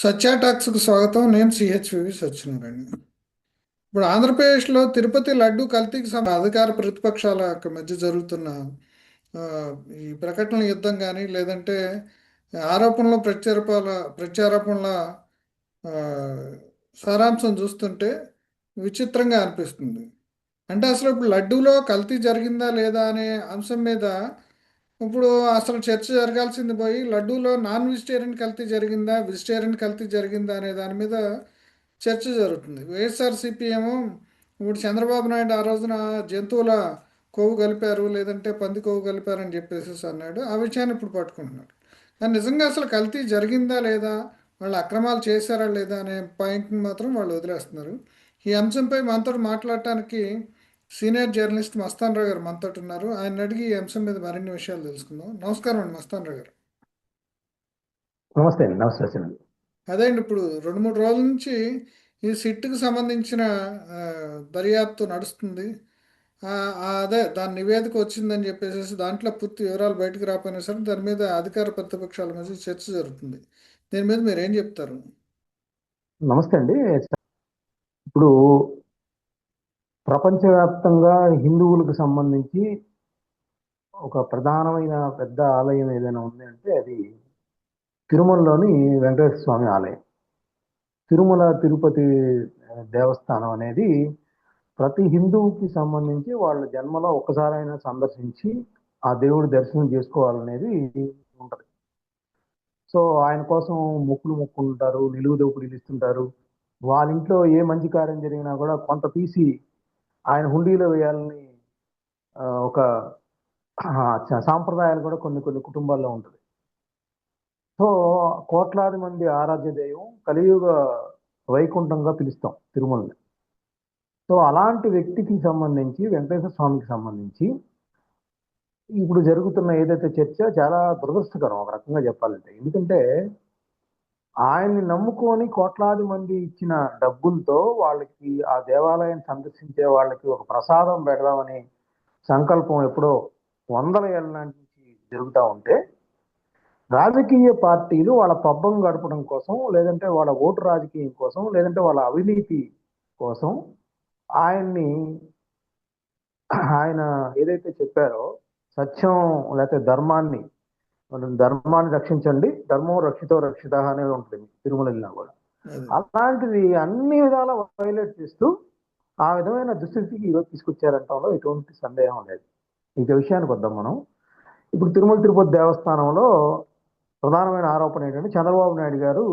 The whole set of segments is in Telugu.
సత్య టాక్స్కు స్వాగతం. నేను సిహెచ్వి సత్యనారాయణ. ఇప్పుడు ఆంధ్రప్రదేశ్లో తిరుపతి లడ్డు కల్తీకి అధికార ప్రతిపక్షాల యొక్క మధ్య జరుగుతున్న ఆ, ఈ ప్రకటనల యుద్ధం కానీ లేదంటే ఆరోపణలు ప్రత్యారోపణల ఆ, సారాంశం చూస్తుంటే విచిత్రంగా అనిపిస్తుంది. అంటే అసలు ఇప్పుడు లడ్డూలో కల్తీ జరిగిందా లేదా అనే అంశం మీద ఇప్పుడు అసలు చర్చ జరగాల్సింది పోయి లడ్డూలో నాన్ వెజిటేరియన్ కల్తీ జరిగిందా వెజిటేరియన్ కల్తీ జరిగిందా అనే దాని మీద చర్చ జరుగుతుంది. వైఎస్ఆర్సీపీ ఏమో ఇప్పుడు చంద్రబాబు నాయుడు ఆ రోజున జంతువుల కొవ్వు కలిపారు లేదంటే పంది కొవ్వు కలిపారు అని చెప్పేసి అన్నాడు. ఆ విషయాన్ని ఇప్పుడు పట్టుకుంటున్నాడు. కానీ నిజంగా అసలు కల్తీ జరిగిందా లేదా, వాళ్ళు అక్రమాలు చేశారా లేదా అనే పాయింట్ని మాత్రం వాళ్ళు వదిలేస్తున్నారు. ఈ అంశంపై మనతో మాట్లాడటానికి సీనియర్ జర్నలిస్ట్ మస్తాన్ రావు గారు మనతో ఉన్నారు. ఆయన అడిగి ఈ అంశం మీద మరిన్ని విషయాలు తెలుసుకుందాం. నమస్కారం అండి మస్తాన్ రావు గారు. నమస్తే అండి. నమస్తే అండి. అదే అండి, ఇప్పుడు 2-3 రోజుల నుంచి ఈ సిట్కి సంబంధించిన ఆ, దర్యాప్తు నడుస్తుంది. ఆ, అదే దాని నివేదిక వచ్చిందని చెప్పేసి దాంట్లో పూర్తి వివరాలు బయటకు రాకపోయినా సరే దాని మీద అధికార ప్రతిపక్షాల మధ్య చర్చ జరుగుతుంది. దీని మీద మీరు ఏం చెప్తారు? నమస్తే అండి. ఇప్పుడు ప్రపంచవ్యాప్తంగా హిందువులకు సంబంధించి ఒక ప్రధానమైన పెద్ద ఆలయం ఏదైనా ఉంది అంటే అది తిరుమలలోని వెంకటేశ్వర స్వామి ఆలయం. తిరుమల తిరుపతి దేవస్థానం అనేది ప్రతి హిందువుకి సంబంధించి వాళ్ళ జన్మలో ఒక్కసారైనా సందర్శించి ఆ దేవుడి దర్శనం చేసుకోవాలనేది ఉంటది. సో ఆయన కోసం మొక్కులు మొక్కుంటారు, నిలువు దోపిడీలు ఇస్తుంటారు. వాళ్ళ ఇంట్లో ఏ మంచి కార్యం జరిగినా కూడా కొంత తీసి ఆయన హుండీలో వేయాలని ఒక సాంప్రదాయాలు కూడా కొన్ని కొన్ని కుటుంబాల్లో ఉంటుంది. సో కోట్లాది మంది ఆరాధ్య దైవం కలియుగ వైకుంఠంగా పిలుస్తాం తిరుమలని. సో అలాంటి వ్యక్తికి సంబంధించి వెంకటేశ్వర స్వామికి సంబంధించి ఇప్పుడు జరుగుతున్న ఏదైతే చర్చ చాలా దురదృష్టకరం ఒక రకంగా చెప్పాలంటే. ఎందుకంటే ఆయన్ని నమ్ముకొని కోట్లాది మంది ఇచ్చిన డబ్బులతో వాళ్ళకి ఆ దేవాలయం సందర్శించే వాళ్ళకి ఒక ప్రసాదం పెడదామని సంకల్పం ఎప్పుడో వందల ఏళ్ళ నాటి నుంచి జరుగుతూ ఉంటే రాజకీయ పార్టీలు వాళ్ళ పబ్బం గడపడం కోసం, లేదంటే వాళ్ళ ఓటు రాజకీయం కోసం, లేదంటే వాళ్ళ అవినీతి కోసం ఆయన్ని ఆయన ఏదైతే చెప్పారో సత్యం లేకపోతే ధర్మాన్ని, మనం ధర్మాన్ని రక్షించండి, ధర్మం రక్షితో రక్షిత అనేది ఉంటుంది తిరుమల వెళ్ళినా కూడా. అదే. అలాంటిది అన్ని విధాల వైలేట్ చేస్తూ ఆ విధమైన దుస్థితికి ఈరోజు తీసుకొచ్చారంటంలో ఎటువంటి సందేహం లేదు. ఇక విషయానికి వద్దాం మనం. ఇప్పుడు తిరుమల తిరుపతి దేవస్థానంలో ప్రధానమైన ఆరోపణ ఏంటంటే చంద్రబాబు నాయుడు గారు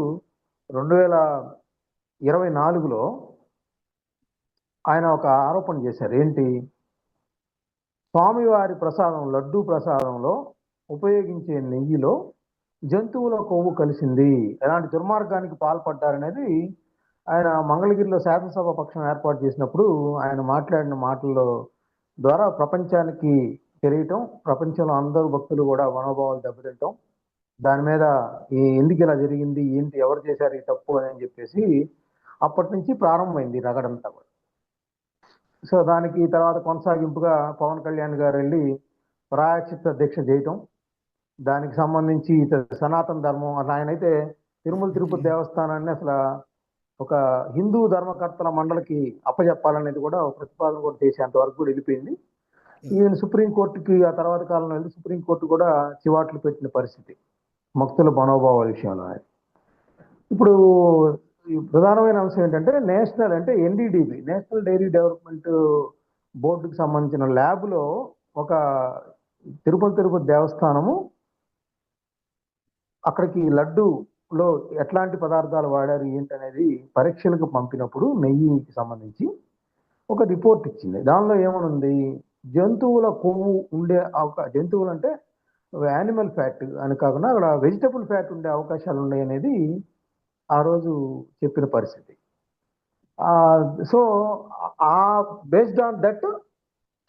2024లో ఆయన ఒక ఆరోపణ చేశారు. ఏంటి? స్వామివారి ప్రసాదం లడ్డూ ప్రసాదంలో ఉపయోగించే నెయ్యిలో జంతువుల కొవ్వు కలిసింది, ఎలాంటి దుర్మార్గానికి పాల్పడ్డారనేది ఆయన మంగళగిరిలో శాసనసభ పక్షం ఏర్పాటు చేసినప్పుడు ఆయన మాట్లాడిన మాటల్లో ద్వారా ప్రపంచానికి తెలియటం, ప్రపంచంలో అందరూ భక్తులు కూడా మనోభావాలు దెబ్బతింటాం, దాని మీద ఎందుకు ఇలా జరిగింది, ఏంటి, ఎవరు చేశారు ఈ తప్పు అని చెప్పేసి అప్పటి నుంచి ప్రారంభమైంది రగడంతా కూడా. సో దానికి తర్వాత కొనసాగింపుగా పవన్ కళ్యాణ్ గారు వెళ్ళి ప్రాయశ్చిత్త దీక్ష చేయటం, దానికి సంబంధించి సనాతన ధర్మం అసలు ఆయనైతే తిరుమల తిరుపతి దేవస్థానాన్ని అసలు ఒక హిందూ ధర్మకర్తల మండలికి అప్పచెప్పాలనేది కూడా ఒక ప్రతిపాదన కూడా చేసేంత వరకు కూడా వెళ్ళిపోయింది. ఈవెన్ సుప్రీంకోర్టుకి ఆ తర్వాత కాలంలో వెళ్ళి సుప్రీంకోర్టు కూడా చివాట్లు పెట్టిన పరిస్థితి భక్తుల మనోభావాల విషయంలో. ఇప్పుడు ఈ ప్రధానమైన అంశం ఏంటంటే నేషనల్ అంటే ఎన్డీడీబీ, నేషనల్ డైరీ డెవలప్మెంట్ బోర్డుకి సంబంధించిన ల్యాబ్లో ఒక తిరుపతి దేవస్థానము అక్కడికి లడ్డూలో ఎట్లాంటి పదార్థాలు వాడారు ఏంటనేది పరీక్షలకు పంపినప్పుడు నెయ్యికి సంబంధించి ఒక రిపోర్ట్ ఇచ్చింది. దానిలో ఏమనుంది? జంతువుల కొవ్వు ఉండే జంతువులు అంటే యానిమల్ ఫ్యాట్ అని కాకుండా అక్కడ వెజిటబుల్ ఫ్యాట్ ఉండే అవకాశాలు ఉన్నాయి అనేది ఆ రోజు చెప్పిన పరిస్థితి. సో ఆ based on that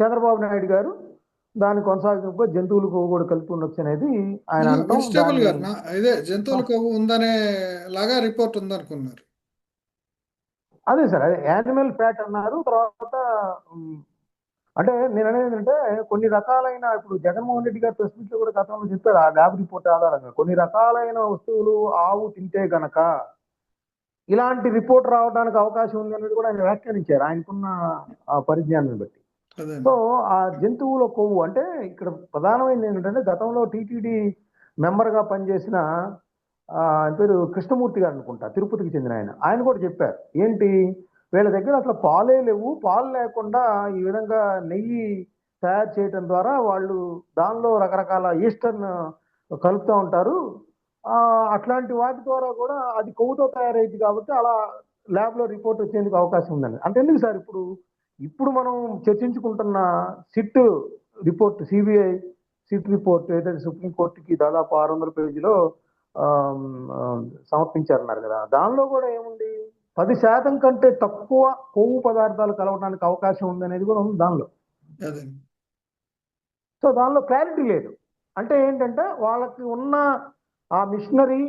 Chandrababu Naidu గారు దాన్ని కొనసాగింపు జంతువుల కొవ్వు కూడా కలిపి ఉండొచ్చు అనేది ఆయన అంటాం. వెజిటేబుల్ దాన్ని గారు ఇదే జంతువుల కొవ్వు ఉందనే లాగా రిపోర్ట్ ఉందనుకున్నారు. అదే సార్, అదే యానిమల్ ఫ్యాట్ అన్నారు. తర్వాత అంటే నేను అనేది ఏంటంటే కొన్ని రకాలైన, ఇప్పుడు జగన్మోహన్ రెడ్డి గారు ప్రెస్ మీట్ లో కూడా గతంలో చెప్పారు ఆ ల్యాబ్ రిపోర్ట్ ఆధారంగా కొన్ని రకాలైన వస్తువులు ఆవు తింటే గనక ఇలాంటి రిపోర్ట్ రావడానికి అవకాశం ఉంది అనేది కూడా ఆయన వ్యాఖ్యానించారు ఆయనకున్న ఆ పరిజ్ఞానాన్ని బట్టి. అదే సో ఆ జంతువుల కొవ్వు అంటే ఇక్కడ ప్రధానమైనది ఏంటంటే గతంలో టీటీడీ మెంబర్గా పనిచేసిన ఆయన పేరు కృష్ణమూర్తి గారు అనుకుంటా, తిరుపతికి చెందిన ఆయన. ఆయన కూడా చెప్పారు ఏంటి, వీళ్ళ దగ్గర అసలు పాలే లేవు, పాలు లేకుండా ఈ విధంగా నెయ్యి తయారు చేయటం ద్వారా వాళ్ళు దానిలో రకరకాల ఈస్టర్న్ కలుపుతూ ఉంటారు. అట్లాంటి వాటి ద్వారా కూడా అది కొవ్వుతో తయారైంది కాబట్టి అలా ల్యాబ్లో రిపోర్ట్ వచ్చేందుకు అవకాశం ఉందండి. అంటే ఎందుకు సార్ ఇప్పుడు మనం చర్చించుకుంటున్న SIT report, CBI SIT report ఏదైతే సుప్రీంకోర్టుకి దాదాపు 600 పేజీలో సమర్పించారన్నారు కదా, దానిలో కూడా ఏముంది, 10% కంటే తక్కువ కొవ్వు పదార్థాలు కలవడానికి అవకాశం ఉంది అనేది కూడా ఉంది దానిలో. అదే సో దానిలో క్లారిటీ లేదు. అంటే ఏంటంటే వాళ్ళకి ఉన్న ఆ మిషనరీ,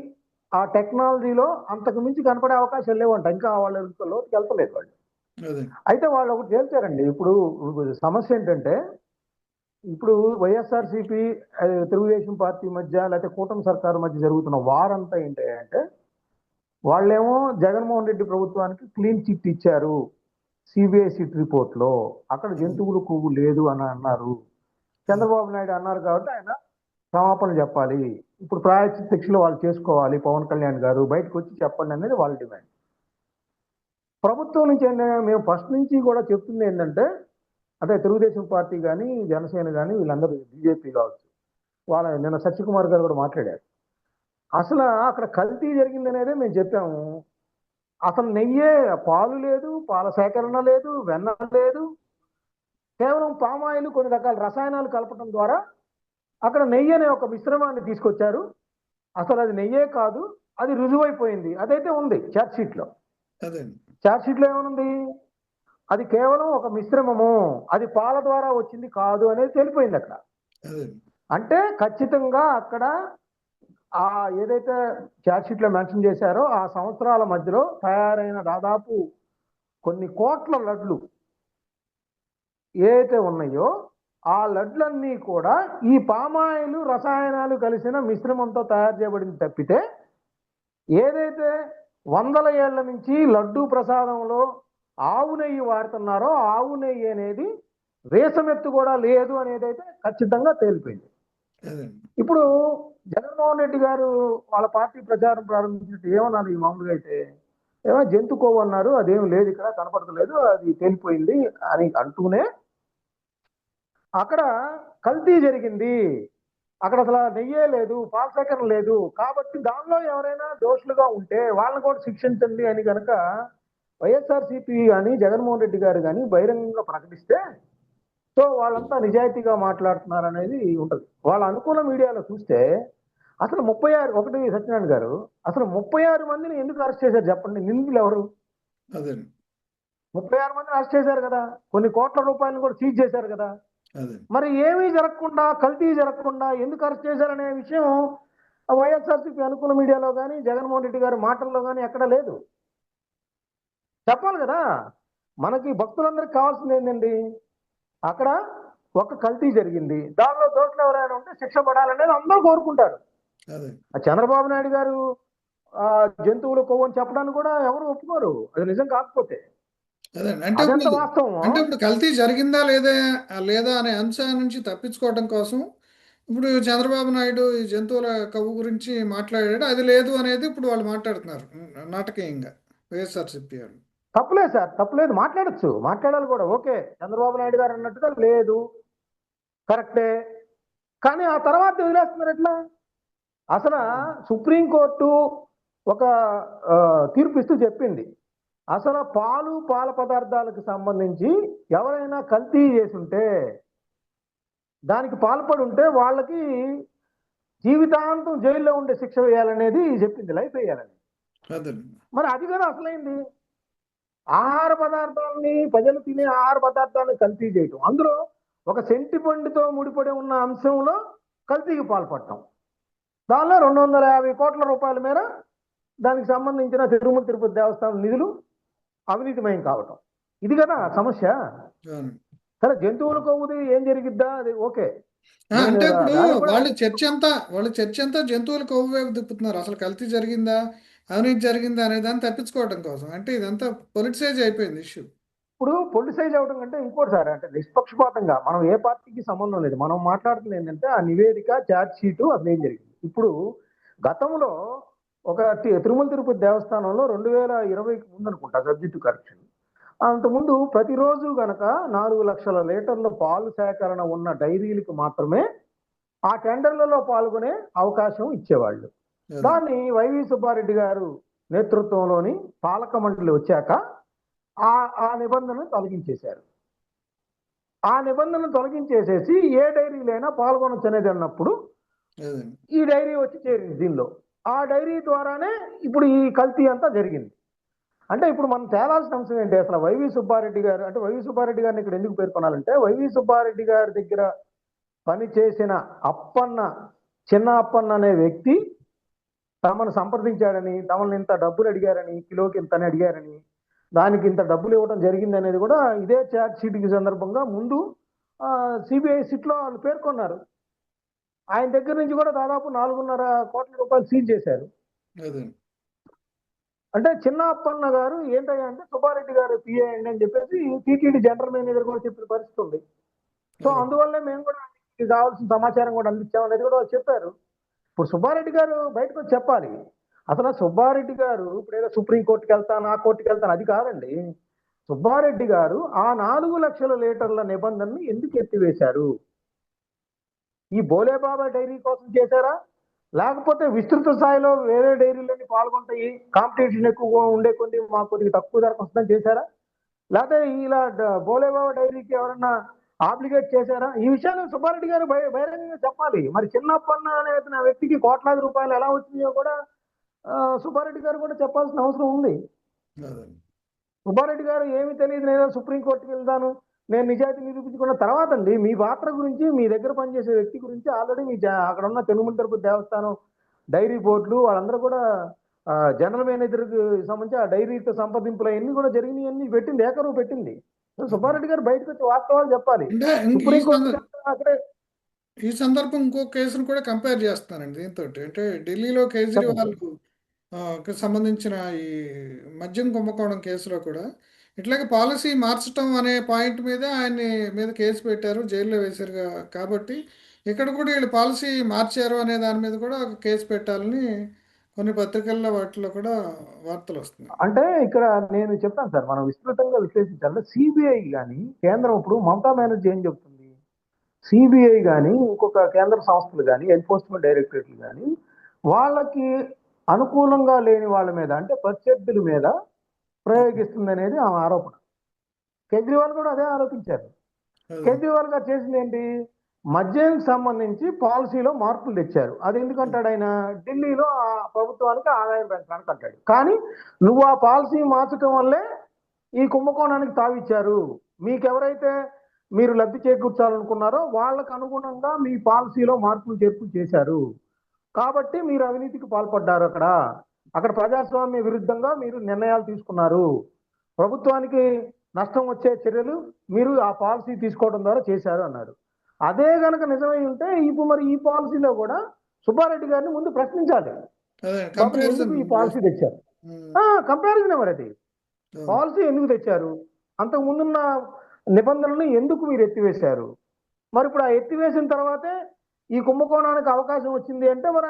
ఆ టెక్నాలజీలో అంతకు మించి కనపడే అవకాశాలు లేవంట. ఇంకా వాళ్ళ లోతుకి వెళ్తలేదు వాళ్ళు. అదే అయితే వాళ్ళు ఒకటి తేల్చారండి. ఇప్పుడు సమస్య ఏంటంటే, ఇప్పుడు వైఎస్ఆర్సీపీ తెలుగుదేశం పార్టీ మధ్య లేకపోతే కూటమి సర్కారు మధ్య జరుగుతున్న వారంతా ఏంటి అంటే, వాళ్ళేమో జగన్మోహన్ రెడ్డి ప్రభుత్వానికి క్లీన్ చిట్ ఇచ్చారు సిబిఐ సిట్ రిపోర్ట్ లో, అక్కడ జంతువులు కొవ్వు లేదు అని అన్నారు. చంద్రబాబు నాయుడు అన్నారు కాబట్టి ఆయన క్షమాపణ చెప్పాలి, ఇప్పుడు ప్రాయశ్చిత్త శిక్షలు వాళ్ళు చేసుకోవాలి, పవన్ కళ్యాణ్ గారు బయటకు వచ్చి చెప్పండి అనేది వాళ్ళ డిమాండ్. ప్రభుత్వం నుంచి ఏంటంటే మేము ఫస్ట్ నుంచి కూడా చెప్తుంది ఏంటంటే, అంటే తెలుగుదేశం పార్టీ కానీ జనసేన కానీ వీళ్ళందరూ బీజేపీ కావచ్చు, వాళ్ళ నిన్న సత్యకుమార్ గారు కూడా మాట్లాడారు. అసలు అక్కడ కల్తీ జరిగింది అనేదే మేము చెప్పాము. అసలు నెయ్యే, పాలు లేదు, పాల సేకరణ లేదు, వెన్న లేదు, కేవలం పామాయిల్ కొన్ని రకాల రసాయనాలు కలపడం ద్వారా అక్కడ నెయ్యి అనే ఒక మిశ్రమాన్ని తీసుకొచ్చారు. అసలు అది నెయ్యే కాదు, అది రుజువైపోయింది. అదైతే ఉంది ఛార్జ్ షీట్లో. ఛార్జ్ షీట్లో ఏమనుంది, అది కేవలం ఒక మిశ్రమము, అది పాల ద్వారా వచ్చింది కాదు అనేది తెలిపోయింది అక్కడ. అంటే ఖచ్చితంగా అక్కడ ఆ ఏదైతే ఛార్జ్ షీట్లో మెన్షన్ చేశారో ఆ సంవత్సరాల మధ్యలో తయారైన దాదాపు కొన్ని కోట్ల లడ్లు ఏదైతే ఉన్నాయో ఆ లడ్లన్నీ కూడా ఈ పామాయిల్ రసాయనాలు కలిసిన మిశ్రమంతో తయారు చేయబడింది తప్పితే, ఏదైతే వందల ఏళ్ల నుంచి లడ్డు ప్రసాదంలో ఆవు నెయ్యి వాడుతున్నారో ఆవు నెయ్యి అనేది రేసమెత్తు కూడా లేదు అనేది అయితే ఖచ్చితంగా తేలిపోయింది. ఇప్పుడు జగన్మోహన్ రెడ్డి గారు వాళ్ళ పార్టీ ప్రచారం ప్రారంభించినట్టు ఏమన్నారు, ఈ మామూలుగా అయితే ఏమో జంతు కొవ్వు అన్నారు, అదేం లేదు, ఇక్కడ కనపడతలేదు, అది తేలిపోయింది అని అంటూనే అక్కడ కల్తీ జరిగింది, అక్కడ అసలు నెయ్యే లేదు, పాల సేకరణ లేదు, కాబట్టి దానిలో ఎవరైనా దోషులుగా ఉంటే వాళ్ళని కూడా శిక్షించండి అని కనుక వైఎస్ఆర్సీపీ కానీ జగన్మోహన్ రెడ్డి గారు కానీ బహిరంగంగా ప్రకటిస్తే, సో వాళ్ళంతా నిజాయితీగా మాట్లాడుతున్నారు అనేది ఉంటుంది. వాళ్ళ అనుకూల మీడియాలో చూస్తే అసలు 36 ఒకటి సత్యనారాయణ గారు, అసలు 36 మందిని ఎందుకు అరెస్ట్ చేశారు చెప్పండి, నిందితులు ఎవరు? 36 మందిని అరెస్ట్ చేశారు కదా, కొన్ని కోట్ల రూపాయలను కూడా సీజ్ చేశారు కదా, మరి ఏమీ జరగకుండా, కల్తీ జరగకుండా ఎందుకు అరెస్ట్ చేశారనే విషయం వైఎస్ఆర్సీపీ అనుకూల మీడియాలో కానీ జగన్మోహన్ రెడ్డి గారి మాటల్లో కానీ ఎక్కడా లేదు. చెప్పాలి కదా, మనకి భక్తులందరికీ కావాల్సింది ఏంటండి, అక్కడ ఒక కల్తీ జరిగింది, దానిలో దోషులు ఎవరైనా ఉంటే శిక్ష పడాలనేది అందరూ కోరుకుంటారు. చంద్రబాబు నాయుడు గారు జంతువులు కొవ్వు అని చెప్పడానికి కూడా ఎవరు ఒప్పుకోరు, అది నిజం కాకపోతే. అంటే ఇప్పుడు కల్తీ జరిగిందా లేదా అనే అంశం నుంచి తప్పించుకోవడం కోసం ఇప్పుడు చంద్రబాబు నాయుడు ఈ జంతువుల కొవ్వు గురించి మాట్లాడాడు, అది లేదు అనేది ఇప్పుడు వాళ్ళు మాట్లాడుతున్నారు నాటకీయంగా వైఎస్ఆర్సీపీ వాళ్ళు. తప్పులేదు సార్, తప్పులేదు, మాట్లాడచ్చు, మాట్లాడాలి కూడా, ఓకే. చంద్రబాబు నాయుడు గారు అన్నట్టుగా లేదు, కరెక్టే, కానీ ఆ తర్వాత వదిలేస్తున్నారు ఎట్లా? అసలు సుప్రీంకోర్టు ఒక తీర్పు ఇస్తూ చెప్పింది, అసలు పాల పదార్థాలకు సంబంధించి ఎవరైనా కల్తీ చేసి ఉంటే, దానికి పాల్పడి ఉంటే వాళ్ళకి జీవితాంతం జైల్లో ఉండే శిక్ష వేయాలనేది చెప్పింది, లైఫ్ వేయాలని. మరి అది కదా అసలైంది, ఆహార పదార్థాలని, ప్రజలు తినే ఆహార పదార్థాలను కల్తీ చేయటం, అందులో ఒక సెంటిమెంట్తో ముడిపడి ఉన్న అంశంలో కల్తీకి పాల్పడటం, దానిలో 250 కోట్ల రూపాయల మేర దానికి సంబంధించిన తిరుమల తిరుపతి దేవస్థానం నిధులు అవినీతిమయం కావటం, ఇది కదా సమస్య. సరే జంతువుల కొవ్వుది ఏం జరిగిద్దా, అది ఓకే. అంటే ఇప్పుడు వాళ్ళ చర్చ అంతా జంతువుల కొవ్వు వైపు తిప్పుతున్నారు, అసలు కల్తీ జరిగిందా అవినీతి జరిగింది అనే దాన్ని తప్పించుకోవడం కోసం. అంటే ఇదంతా పొలిటిసైజ్ అయిపోయింది ఇష్యూ. ఇప్పుడు పొలిటిసైజ్ అవడం కంటే ఇంకోటి సార్, అంటే నిష్పక్షపాతంగా మనం ఏ పార్టీకి సంబంధం లేదు. మనం మాట్లాడుతుంది ఏంటంటే ఆ నివేదిక, ఛార్జ్ షీటు అసలు ఏం జరిగింది. ఇప్పుడు గతంలో ఒక తిరుమల తిరుపతి దేవస్థానంలో 2020కి ముందు అనుకుంటా సబ్జెక్టు కరెక్షన్. అంతకుముందు ప్రతిరోజు గనక 4,00,000 లీటర్ల పాలు సేకరణ ఉన్న డైరీలకు మాత్రమే ఆ టెండర్లలో పాల్గొనే అవకాశం ఇచ్చేవాళ్ళు. అదే దాన్ని వైవి సుబ్బారెడ్డి గారు నేతృత్వంలోని పాలక మండలి వచ్చాక ఆ ఆ నిబంధనను తొలగించేశారు. ఆ నిబంధనను తొలగించేసేసి ఏ డైరీలైనా పాల్గొనొచ్చు అనేది అన్నప్పుడు అదే ఈ డైరీ వచ్చి చేరింది దీనిలో. ఆ డైరీ ద్వారానే ఇప్పుడు ఈ కల్తీ అంతా జరిగింది. అంటే ఇప్పుడు మనం తేలాల్సిన అంశం ఏంటి, అసలు వైవి సుబ్బారెడ్డి గారు, అంటే వైవి సుబ్బారెడ్డి గారిని ఇక్కడ ఎందుకు పేర్కొనాలంటే, వైవి సుబ్బారెడ్డి గారి దగ్గర పనిచేసిన అప్పన్న, చిన్న అప్పన్న అనే వ్యక్తి తమను సంప్రదించాడని, తమను ఇంత డబ్బులు అడిగారని, కిలోకి ఇంతని అడిగారని, దానికి ఇంత డబ్బులు ఇవ్వడం జరిగింది అనేది కూడా ఇదే ఛార్జ్ షీట్ సందర్భంగా ముందు సిబిఐ సిట్లో వాళ్ళు పేర్కొన్నారు. ఆయన దగ్గర నుంచి కూడా దాదాపు 4.5 కోట్ల రూపాయలు సీజ్ చేశారు. అదే అంటే చిన్న అప్పన్న గారు ఏంటయ్యా అంటే సుబ్బారెడ్డి గారు పిఏ అండి అని చెప్పేసి టీటీడీ జనరల్ మేనేజర్ కూడా చెప్పిన పరిస్థితి ఉంది. సో అదే అందువల్లే మేము కూడా ఆయనకి కావాల్సిన సమాచారం కూడా అందించామనేది కూడా వాళ్ళు చెప్పారు. ఇప్పుడు సుబ్బారెడ్డి గారు బయటకు వచ్చి చెప్పాలి. అసలు సుబ్బారెడ్డి గారు ఇప్పుడు ఏదో సుప్రీంకోర్టుకి వెళ్తాను, ఆ కోర్టుకి వెళ్తాను, అది కాదండి. సుబ్బారెడ్డి గారు ఆ 4,00,000 లీటర్ల నిబంధనని ఎందుకు ఎత్తివేశారు? ఈ బోలేబాబా డైరీ కోసం చేశారా, లేకపోతే విస్తృత స్థాయిలో వేరే డైరీలన్నీ పాల్గొంటాయి, కాంపిటీషన్ ఎక్కువగా ఉండే కొద్ది మాకు కొద్దిగా తక్కువ ధరకు వస్తుందని చేశారా, లేకపోతే ఇలా బోలేబాబా డైరీకి ఎవరన్నా ఆబ్లిగేట్ చేశారా? ఈ విషయాన్ని సుబ్బారెడ్డి గారు బహిరంగంగా చెప్పాలి. మరి చిన్నప్పన్న అనే వ్యక్తికి కోట్లాది రూపాయలు ఎలా వచ్చినాయో కూడా సుబ్బారెడ్డి గారు కూడా చెప్పాల్సిన అవసరం ఉంది. అదే సుబ్బారెడ్డి గారు ఏమీ తెలియదు, నేను సుప్రీంకోర్టుకి వెళ్తాను, నేను నిజాయితీ నిరూపించుకున్న తర్వాత అండి మీ పాత్ర గురించి, మీ దగ్గర పనిచేసే వ్యక్తి గురించి ఆల్రెడీ అక్కడ ఉన్న తిరుమల తిరుపతి దేవస్థానం డైరీ బోర్డులు వాళ్ళందరూ కూడా జనరల్ మేనేజర్కి సంబంధించి ఆ డైరీతో సంప్రదింపులు అవన్నీ కూడా జరిగినాయి, అన్ని పెట్టింది, ఏకరువు పెట్టింది. సుబ్బారెడ్డి గారు బయటకు వచ్చి వాస్తవాలు చెప్పాలి. అంటే సుప్రీంకోర్టు అక్కడే ఈ సందర్భం ఇంకో కేసును కూడా కంపేర్ చేస్తున్నానండి దీంతో. అంటే ఢిల్లీలో చెప్పండి కేజ్రీవాల్ సార్. కి సంబంధించిన ఈ మద్యం కుంభకోణం కేసులో కూడా ఇట్లాగే పాలసీ మార్చడం అనే పాయింట్ మీద ఆయన్ని మీద కేసు పెట్టారు, జైల్లో వేశారు. కాబట్టి ఇక్కడ కూడా వీళ్ళు పాలసీ మార్చారు అనే దాని మీద కూడా ఒక కేసు పెట్టాలని కొన్ని పత్రికల్లో వాటిలో కూడా వార్తలు వస్తున్నాయి. అంటే ఇక్కడ నేను చెప్తాను సార్, మనం విస్తృతంగా విశ్లేషించాలి. సిబిఐ కానీ కేంద్రం ఇప్పుడు మమతా బెనర్జీ ఏం చెప్తుంది, సిబిఐ కానీ ఇంకొక కేంద్ర సంస్థలు కానీ ఎన్ఫోర్స్మెంట్ డైరెక్టరేట్లు కానీ వాళ్ళకి అనుకూలంగా లేని వాళ్ళ మీద, అంటే ప్రత్యర్థుల మీద ప్రయోగిస్తుంది అనేది ఆమె ఆరోపణ. కేజ్రీవాల్ కూడా అదే ఆరోపించారు. అదే కేజ్రీవాల్ గారు చేసింది ఏంటి, మద్యానికి సంబంధించి పాలసీలో మార్పులు తెచ్చారు. అది ఎందుకంటాడు ఆయన, ఢిల్లీలో ఆ ప్రభుత్వానికి ఆదాయం పెంచడానికి అంటాడు. కానీ నువ్వు ఆ పాలసీ మార్చడం వల్లే ఈ కుంభకోణానికి తావిచ్చారు. మీకెవరైతే మీరు లబ్ధి చేకూర్చాలనుకున్నారో వాళ్ళకు అనుగుణంగా మీ పాలసీలో మార్పులు చేర్పులు చేశారు. కాబట్టి మీరు అవినీతికి పాల్పడ్డారు. అక్కడ ప్రజాస్వామ్య విరుద్ధంగా మీరు నిర్ణయాలు తీసుకున్నారు. ప్రభుత్వానికి నష్టం వచ్చే చర్యలు మీరు ఆ పాలసీ తీసుకోవడం ద్వారా చేశారు అన్నారు. అదే గనక నిజమై ఉంటే ఇప్పుడు మరి ఈ పాలసీలో కూడా సుబ్బారెడ్డి గారిని ముందు ప్రశ్నించాలి. అదే బాబు కంపారిజన్ ఎందుకు ఈ పాలసీ తెచ్చారు? కంపారిజన్ మరి అది పాలసీ ఎందుకు తెచ్చారు? అంతకు ముందున్న నిబంధనలను ఎందుకు మీరు ఎత్తివేశారు? మరి ఇప్పుడు ఆ ఎత్తివేసిన తర్వాతే ఈ కుంభకోణానికి అవకాశం వచ్చింది అంటే మరి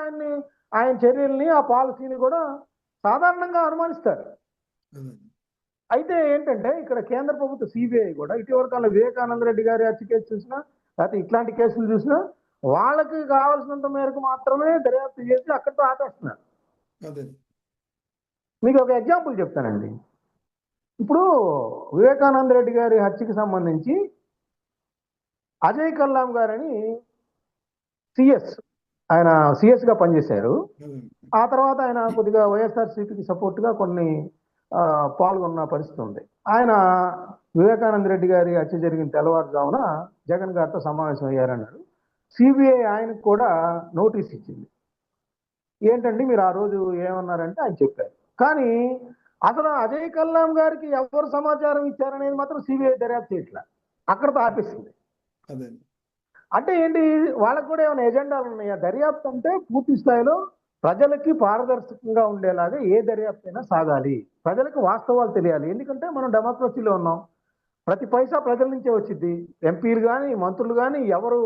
ఆయన చర్యల్ని, ఆ పాలసీని కూడా సాధారణంగా అనుమానిస్తారు. అయితే ఏంటంటే ఇక్కడ కేంద్ర ప్రభుత్వ సిబిఐ కూడా ఇటీవల కాలంలో వివేకానంద రెడ్డి గారి హత్య కేసు చూసినా, లేకపోతే ఇట్లాంటి కేసులు చూసినా వాళ్ళకి కావాల్సినంత మేరకు మాత్రమే దర్యాప్తు చేసి అక్కడితో ఆపేస్తున్నారు. మీకు ఒక ఎగ్జాంపుల్ చెప్తానండి. ఇప్పుడు వివేకానంద రెడ్డి గారి హత్యకి సంబంధించి అజయ్ కల్లాం గారని ఆయన సిఎస్ గా పనిచేశారు. ఆ తర్వాత ఆయన కొద్దిగా వైఎస్ఆర్సీపీకి సపోర్ట్ గా కొన్ని పాల్గొన్న పరిస్థితి ఉంది. ఆయన వివేకానంద రెడ్డి గారి హత్య జరిగిన తెల్లవారుజామున జగన్ గారితో సమావేశం అయ్యారన్నారు. సిబిఐ ఆయనకు కూడా నోటీస్ ఇచ్చింది. ఏంటంటే మీరు ఆ రోజు ఏమన్నారంటే ఆయన చెప్పారు. కానీ అసలు అజయ్ కల్లాం గారికి ఎవరు సమాచారం ఇచ్చారనేది మాత్రం సిబిఐ దర్యాప్తు చేయట్లా, అక్కడతో ఆపేసింది. అంటే ఏంటి, వాళ్ళకు కూడా ఏమైనా ఎజెండాలు ఉన్నాయా? దర్యాప్తు అంటే పూర్తి స్థాయిలో ప్రజలకి పారదర్శకంగా ఉండేలాగా ఏ దర్యాప్తు అయినా సాగాలి. ప్రజలకు వాస్తవాలు తెలియాలి. ఎందుకంటే మనం డెమోక్రసీలో ఉన్నాం. ప్రతి పైసా ప్రజల నుంచే వచ్చిద్ది. ఎంపీలు గాని, మంత్రులు గాని, ఎవరు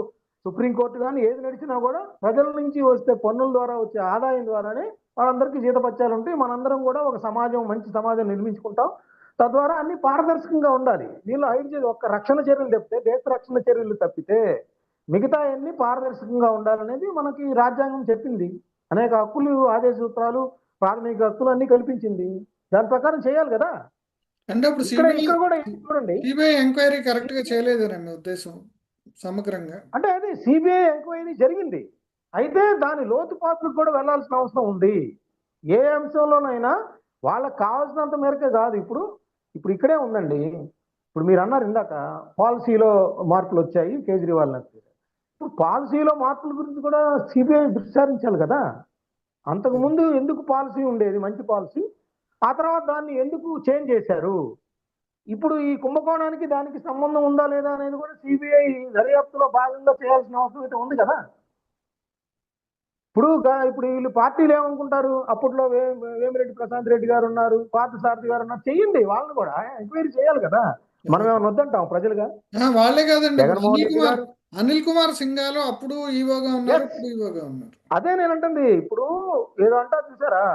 సుప్రీంకోర్టు గాని ఏది నడిచినా కూడా ప్రజల నుంచి వస్తే పన్నుల ద్వారా వచ్చే ఆదాయం ద్వారానే వాళ్ళందరికీ జీతభత్యాలు ఉంటాయి. మనందరం కూడా ఒక సమాజం, మంచి సమాజం నిర్మించుకుంటాం. తద్వారా అన్ని పారదర్శకంగా ఉండాలి. దీనిలో హైడ్ చేసి ఒక్క రక్షణ చర్యలు తప్పితే, దేశ రక్షణ చర్యలు తప్పితే మిగతా అన్ని పారదర్శకంగా ఉండాలనేది మనకి రాజ్యాంగం చెప్పింది. అనేక హక్కులు, ఆదేశ సూత్రాలు, ప్రాథమిక హక్కులు అన్ని కల్పించింది. దాని ప్రకారం చేయాలి కదా. అంటే అప్పుడు ఇక్కడ సిబిఐ ఇక్కడ కూడా చూడండి. సిబిఐ ఎంక్వైరీ కరెక్ట్ గా చేయలేదని మీ ఉద్దేశం సమగ్రంగా. అంటే అది సిబిఐ ఎంక్వైరీ జరిగింది. అయితే దాని లోతుపాట్లకు కూడా వెళ్ళాల్సిన అవసరం ఉంది. ఏ అంశంలోనైనా వాళ్ళకి కావాల్సినంత మేరకే కాదు. ఇప్పుడు ఇప్పుడు ఇక్కడే ఉందండి. ఇప్పుడు మీరు అన్నారు ఇందాక పాలసీలో మార్పులు వచ్చాయి కేజ్రీవాల్ నాకు. ఇప్పుడు పాలసీలో మార్పుల గురించి కూడా సిబిఐ విచారించాలి కదా. అంతకుముందు ఎందుకు పాలసీ ఉండేది, మంచి పాలసీ, ఆ తర్వాత దాన్ని ఎందుకు చేంజ్ చేశారు, ఇప్పుడు ఈ కుంభకోణానికి దానికి సంబంధం ఉందా లేదా అనేది కూడా సిబిఐ దర్యాప్తులో భాగంగా చేయాల్సిన అవసరం అయితే ఉంది కదా. ఇప్పుడు వీళ్ళు పార్టీలు ఏమనుకుంటారు, అప్పట్లో వేమిరెడ్డి ప్రశాంత్ రెడ్డి గారు ఉన్నారు, పార్థసారథి గారు ఉన్నారు, చెయ్యండి, వాళ్ళని కూడా ఎంక్వైరీ చేయాలి కదా. మనం ఏమైనా వద్దంటాం ప్రజలుగా. వాళ్ళే కాదండి, జగన్మోహన్ రెడ్డి గారు, అనిల్ కుమార్ సింఘాలు అప్పుడు ఈవోగా ఉన్నారు, Yes. ఇప్పుడు ఈవోగా ఉన్నారు. అదే నేనంటుంది. ఇప్పుడు ఏదో అంటారు చూసారా,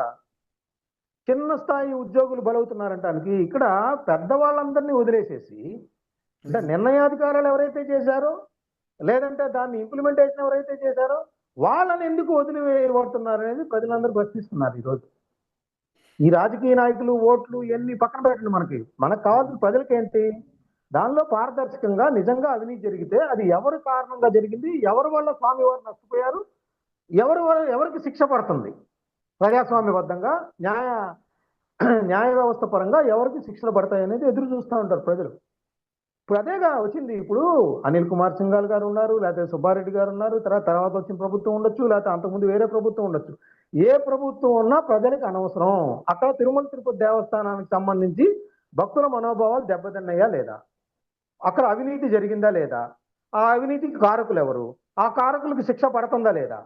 చిన్న స్థాయి ఉద్యోగులు బలవుతున్నారంటానికి ఇక్కడ పెద్దవాళ్ళందరినీ వదిలేసేసి, అంటే నిర్ణయాధికారాలు ఎవరైతే చేశారో, లేదంటే దాన్ని ఇంప్లిమెంటేషన్ ఎవరైతే చేశారో వాళ్ళని ఎందుకు వదిలివేయబడుతున్నారు అనేది ప్రజలందరూ ప్రశ్నిస్తున్నారు ఈరోజు. ఈ రాజకీయ నాయకులు, ఓట్లు ఇవన్నీ పక్కన పెట్టండి. మనకు కావాల్సిన ప్రజలకి ఏంటి, దానిలో పారదర్శకంగా నిజంగా అవినీతి జరిగితే అది ఎవరి కారణంగా జరిగింది, ఎవరి వల్ల స్వామివారు నష్టపోయారు, ఎవరికి శిక్ష పడుతుంది, ప్రజాస్వామ్యబద్ధంగా న్యాయ వ్యవస్థ పరంగా ఎవరికి శిక్షలు పడతాయి అనేది ఎదురు చూస్తూ ఉంటారు ప్రజలు. ఇప్పుడు అదేగా వచ్చింది. ఇప్పుడు అనిల్ కుమార్ సింఘాల్ గారు ఉన్నారు, లేకపోతే సుబ్బారెడ్డి గారు ఉన్నారు, తర్వాత వచ్చిన ప్రభుత్వం ఉండొచ్చు, లేకపోతే అంతకుముందు వేరే ప్రభుత్వం ఉండొచ్చు. ఏ ప్రభుత్వం ఉన్నా ప్రజలకు అనవసరం. అక్కడ తిరుమల తిరుపతి దేవస్థానానికి సంబంధించి భక్తుల మనోభావాలు దెబ్బతిన్నాయా లేదా, అక్కడ అవినీతి జరిగిందా లేదా, ఆ అవినీతికి కారకులు ఎవరు, ఆ కారకులకు శిక్ష పడుతుందా లేదా,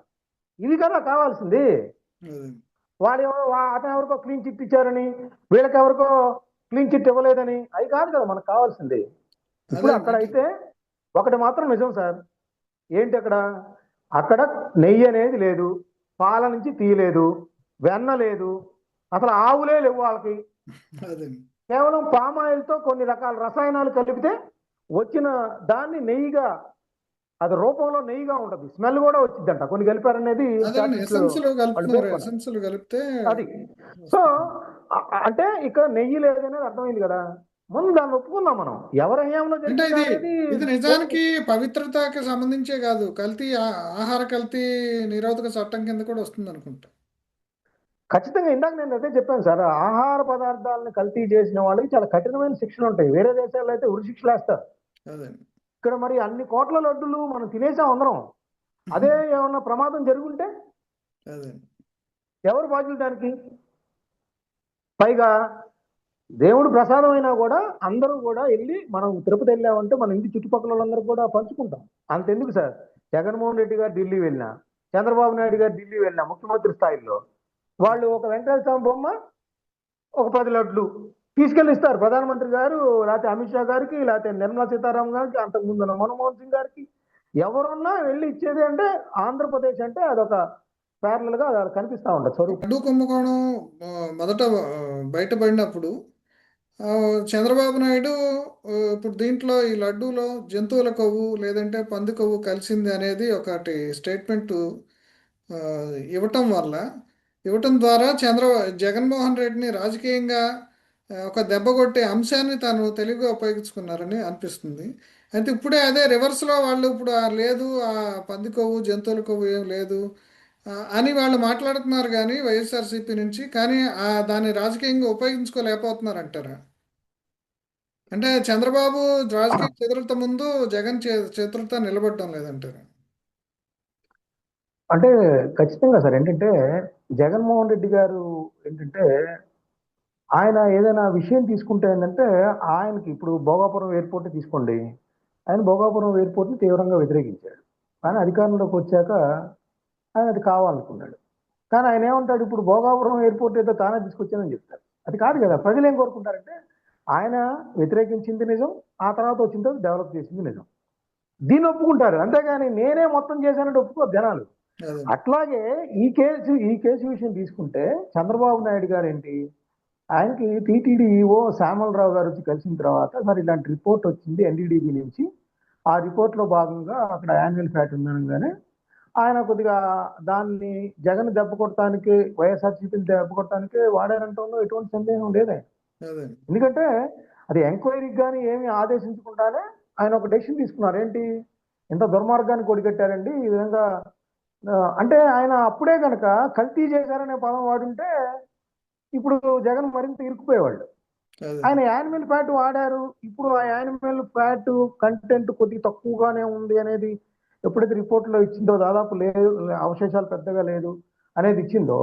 ఇవి కదా కావాల్సింది. అతను ఎవరికో క్లీన్ చిట్ ఇచ్చారని, వీళ్ళకి ఎవరికో క్లీన్ చిట్ ఇవ్వలేదని అవి కాదు కదా మనకు కావాల్సింది. ఇప్పుడు అక్కడైతే ఒకటి మాత్రం నిజం సార్, ఏంటి అక్కడ నెయ్యి అనేది లేదు, పాల నుంచి తీయలేదు, వెన్న లేదు, అసలు ఆవులే లేవు వాళ్ళకి. కేవలం పామాయిల్తో కొన్ని రకాల రసాయనాలు కలిపితే వచ్చిన దాన్ని నెయ్యిగా, అది రూపంలో నెయ్యిగా ఉంటది, స్మెల్ కూడా వచ్చిందంట, కొన్ని కలిపారనేది అది. సో అంటే ఇక్కడ నెయ్యి లేదనేది అర్థమైంది కదా. ముందు దాన్ని ఒప్పుకుందాం మనం. ఎవరి హయాంలో ఇది నిజానికి పవిత్రతకి సంబంధించే కాదు, కల్తీ ఆహార కల్తీ నిరోధక చట్టం కింద కూడా వస్తుంది అనుకుంటా. ఖచ్చితంగా ఇందాక నేను అదే చెప్పాను సార్, ఆహార పదార్థాలను కల్తీ చేసిన వాళ్ళకి చాలా కఠినమైన శిక్షలు ఉంటాయి. వేరే దేశాల్లో అయితే ఉరి శిక్షలు వేస్తారు. ఇక్కడ మరి అన్ని కోట్ల లడ్డులు మనం తినేసాం అందరం. అదే ఏమన్నా ప్రమాదం జరుగుంటే ఎవరు బాధ్యులు దానికి? పైగా దేవుడు ప్రసాదం అయినా కూడా అందరూ కూడా వెళ్ళి, మనం తిరుపతి వెళ్ళామంటే మన ఇంటి చుట్టుపక్కల వాళ్ళందరూ కూడా పంచుకుంటాం. అంతెందుకు సార్, జగన్మోహన్ రెడ్డి గారు ఢిల్లీ వెళ్ళినా, చంద్రబాబు నాయుడు గారు ఢిల్లీ వెళ్ళినా, ముఖ్యమంత్రి స్థాయిలో వాళ్ళు ఒక వెంకటేశ్వర స్వామి బొమ్మ, ఒక 10 లడ్లు తీసుకెళ్ళి ఇస్తారు ప్రధానమంత్రి గారు, లేకపోతే అమిత్ షా గారికి, లేకపోతే నిర్మలా సీతారామన్ గారికి, అంతకుముందు మన్మోహన్ సింగ్ గారికి. ఎవరున్నా వెళ్ళి ఇచ్చేది అంటే ఆంధ్రప్రదేశ్ అంటే అదొక ప్యారలల్ గా కనిపిస్తూ ఉంటుంది. లడ్డు కుంభకోణం మొదట బయటపడినప్పుడు చంద్రబాబు నాయుడు ఇప్పుడు దీంట్లో ఈ లడ్డూలో జంతువుల కొవ్వు లేదంటే పంది కొవ్వు కలిసింది అనేది ఒకటి స్టేట్మెంట్ ఇవ్వటం ద్వారా జగన్మోహన్ రెడ్డిని రాజకీయంగా ఒక దెబ్బ కొట్టే అంశాన్ని తాను తెలివిగా ఉపయోగించుకున్నారని అనిపిస్తుంది. అయితే ఇప్పుడే అదే రివర్స్లో వాళ్ళు ఇప్పుడు లేదు, ఆ పంది కొవ్వు జంతువుల కొవ్వు ఏం లేదు అని వాళ్ళు మాట్లాడుతున్నారు కానీ వైఎస్ఆర్సీపీ నుంచి, కానీ దాన్ని రాజకీయంగా ఉపయోగించుకోలేకపోతున్నారు అంటారా? అంటే చంద్రబాబు రాజకీయ చతురత ముందు జగన్ చతురత నిలబడటం లేదంటారా? అంటే ఖచ్చితంగా సార్, ఏంటంటే జగన్మోహన్ రెడ్డి గారు ఏంటంటే ఆయన ఏదైనా విషయం తీసుకుంటే ఏంటంటే, ఆయనకి ఇప్పుడు భోగాపురం ఎయిర్పోర్ట్ తీసుకోండి, ఆయన భోగాపురం ఎయిర్పోర్ట్ని తీవ్రంగా వ్యతిరేకించాడు. కానీ అధికారంలోకి వచ్చాక ఆయన అది కావాలనుకున్నాడు. కానీ ఆయన ఏమంటాడు, ఇప్పుడు భోగాపురం ఎయిర్పోర్ట్ ఏదో తానే తీసుకొచ్చానని చెప్తారు. అది కాదు కదా. ప్రజలు ఏం కోరుకుంటారంటే ఆయన వ్యతిరేకించింది నిజం, ఆ తర్వాత వచ్చిన తర్వాత డెవలప్ చేసింది నిజం. దీన్ని ఒప్పుకుంటారు, అంతేగాని నేనే మొత్తం చేశానంటే ఒప్పుకోరు జనాలు. అదే అట్లాగే ఈ కేసు విషయం తీసుకుంటే చంద్రబాబు నాయుడు గారు ఏంటి, ఆయనకి టీటీడీ ఈఓ శ్యామలరావు గారు వచ్చి కలిసిన తర్వాత మరి ఇలాంటి రిపోర్ట్ వచ్చింది ఎన్డీడీబీ నుంచి, ఆ రిపోర్ట్లో భాగంగా అక్కడ యాన్యువల్ ఫ్యాట్ ఉందనగానే ఆయన కొద్దిగా దాన్ని జగన్ దెబ్బ కొట్టడానికి, వైఎస్ఆర్సీపీని దెబ్బ కొట్టడానికి వాడారంటంలో ఎటువంటి సందేహం లేదే. అదే ఎందుకంటే అది ఎంక్వైరీకి కానీ ఏమి ఆదేశించకుండానే ఆయన ఒక డెసిషన్ తీసుకున్నారు. ఏంటి, ఇంత దుర్మార్గాన్ని కొడిగట్టారండి ఈ విధంగా. అంటే ఆయన అప్పుడే కనుక కల్తీ చేశారనే పదం వాడుంటే ఇప్పుడు జగన్ మరింత ఇరుక్కుపోయేవాళ్ళు. అదే ఆయన యానిమల్ ఫ్యాట్ వాడారు, ఇప్పుడు ఆ యానిమల్ ఫ్యాట్ కంటెంట్ కొద్దిగా తక్కువగానే ఉంది అనేది ఎప్పుడైతే రిపోర్ట్లో ఇచ్చిందో, దాదాపు లేదు, అవశేషాలు పెద్దగా లేదు అనేది ఇచ్చిందో,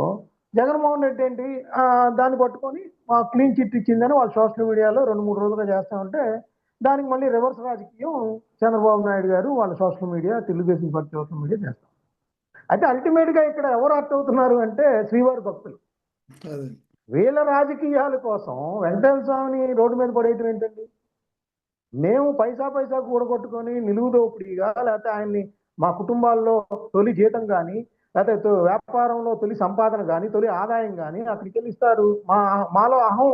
జగన్మోహన్ రెడ్డి ఏంటి దాన్ని పట్టుకొని క్లీన్ చిట్ ఇచ్చిందని వాళ్ళు సోషల్ మీడియాలో 2-3 రోజులుగా చేస్తా ఉంటే, దానికి మళ్ళీ రివర్స్ రాజకీయం చంద్రబాబు నాయుడు గారు వాళ్ళ social media, Telugu Desam party social media చేస్తారు. అయితే అల్టిమేట్ గా ఇక్కడ ఎవరు అర్థం అవుతున్నారు అంటే శ్రీవారి భక్తులు. అదే వీళ్ళ రాజకీయాల కోసం వెంకటేశ్వర స్వామిని రోడ్డు మీద పడేయటం ఏంటండి? మేము పైసా పైసా కూడగొట్టుకొని నిలువు దోపిడీగా, లేకపోతే ఆయన్ని మా కుటుంబాల్లో తొలి జీతం కానీ, లేకపోతే వ్యాపారంలో తొలి సంపాదన కానీ, తొలి ఆదాయం కానీ అక్కడికి వెళ్ళి ఇస్తారు. మాలో అహం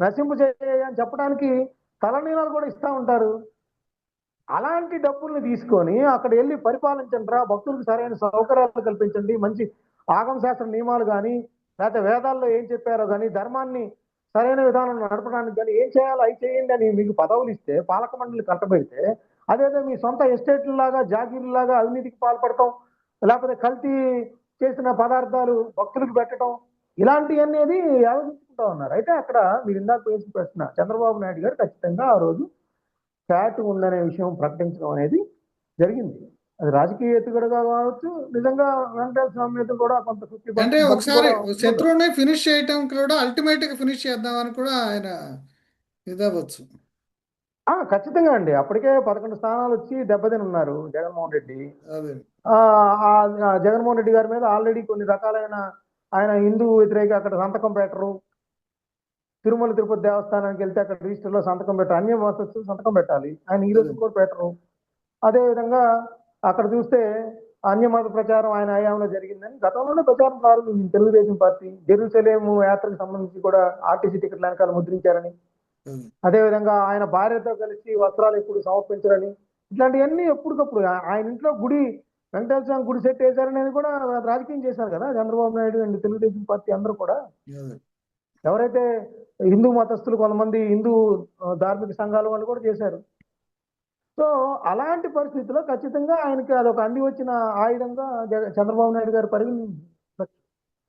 నశింపు అని చెప్పడానికి తలనీలాలు కూడా ఇస్తా ఉంటారు. అలాంటి డబ్బుల్ని తీసుకొని అక్కడ వెళ్ళి పరిపాలించండి రా, భక్తులకు సరైన సౌకర్యాలు కల్పించండి, మంచి ఆగమ శాస్త్ర నియమాలు కానీ, లేకపోతే వేదాల్లో ఏం చెప్పారో కానీ, ధర్మాన్ని సరైన విధానంలో నడపడానికి కానీ ఏం చేయాలో అవి చేయండి అని మీకు పదవులు ఇస్తే, పాలక మండలి కట్టబెడితే, అదేదో మీ సొంత ఎస్టేట్లలాగా జాగీర్లాగా అవినీతికి పాల్పడటం, లేకపోతే కల్తీ చేసిన పదార్థాలు భక్తులకు పెట్టడం, ఇలాంటివన్నీ ఆలోచించుకుంటా ఉన్నారు. అయితే అక్కడ మీరు ఇందాక వేసిన ప్రశ్న, చంద్రబాబు నాయుడు గారు ఖచ్చితంగా ఆ రోజు ఫ్యాట్ ఉందనే విషయం ప్రకటించడం అనేది జరిగింది. అది రాజకీయ ఎత్తుగడగా కావచ్చు, నిజంగా వెంకటేశ్వర స్వామి మీద కూడా కొంత అంటే 50% భక్తి ఒకసారి కూడా ఉండదు. శత్రువుని ఫినిష్ చేయటం కూడా అల్టిమేట్ గా ఫినిష్ చేద్దామని కూడా ఆయన ఇదవచ్చు. ఖచ్చితంగా అండి. అప్పటికే 11 స్థానాలు వచ్చి దెబ్బతిని ఉన్నారు జగన్మోహన్ రెడ్డి. అదే ఆ, ఆ, ఆ జగన్మోహన్ రెడ్డి గారి మీద ఆల్రెడీ కొన్ని రకాలైన, ఆయన హిందూ వ్యతిరేక, అక్కడ సంతకం పెట్టరు, తిరుమల తిరుపతి దేవస్థానానికి వెళ్తే అక్కడ రిజిస్టర్లో సంతకం పెట్టాలి, అన్య మతస్థులు సంతకం పెట్టాలి, ఆయన ఈ అదే రోజు కూడా పెట్టరు. అదేవిధంగా అక్కడ చూస్తే అన్యమత ప్రచారం ఆయన హయాంలో జరిగిందని గతంలోనే ప్రచారం ప్రారంభించింది తెలుగుదేశం పార్టీ. జెరూసలేము యాత్రకు సంబంధించి కూడా ఆర్టీసీ టికెట్ల వెనకాల ముద్రించారని, అదే అదేవిధంగా ఆయన భార్యతో కలిసి వస్త్రాలు ఎప్పుడు సమర్పించారని, ఇట్లాంటివన్నీ ఎప్పటికప్పుడు ఆయన ఇంట్లో గుడి, వెంకటేశ్వర స్వామి గుడి సెట్ వేశారనేది కూడా రాజకీయం చేశారు కదా చంద్రబాబు నాయుడు అండ్ తెలుగుదేశం పార్టీ అందరూ కూడా. అదే ఎవరైతే హిందూ మతస్థులు, కొంతమంది హిందూ ధార్మిక సంఘాల వాళ్ళు కూడా చేశారు. సో అలాంటి పరిస్థితుల్లో ఖచ్చితంగా ఆయనకి అదొక అంది వచ్చిన ఆయుధంగా చంద్రబాబు నాయుడు గారు పరిగణించారు.